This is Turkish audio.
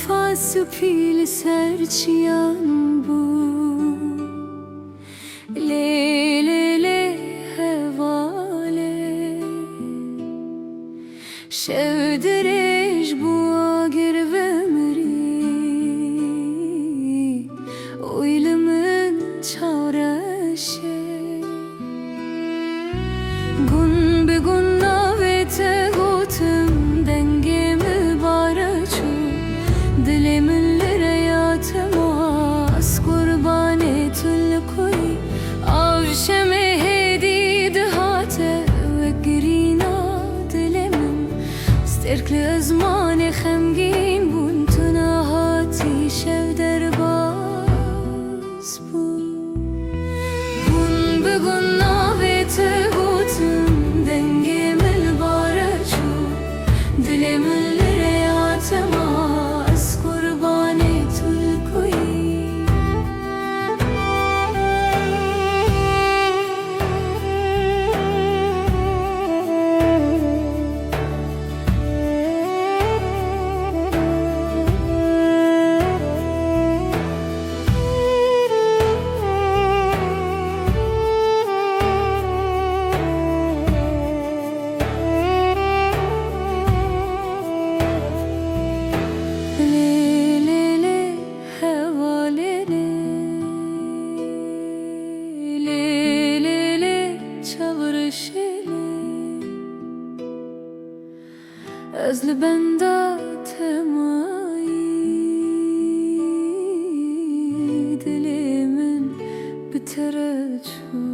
فاسوپیل سرچیان بو لیلی هواله شودرش بو آگر ومری oylamın çağrışı gün be gün navete gotum denge mübareçu dilimin lirayatıma az kurban etül koy avşeme hedi dehate ve girina dilimin sterkli zmane xemgin bun tunahati şevder بگن ناویت گوتم دنگی مل بارچو دلم لریاتم از قربانی تلکوی Özlü benda temayı dilimin biterece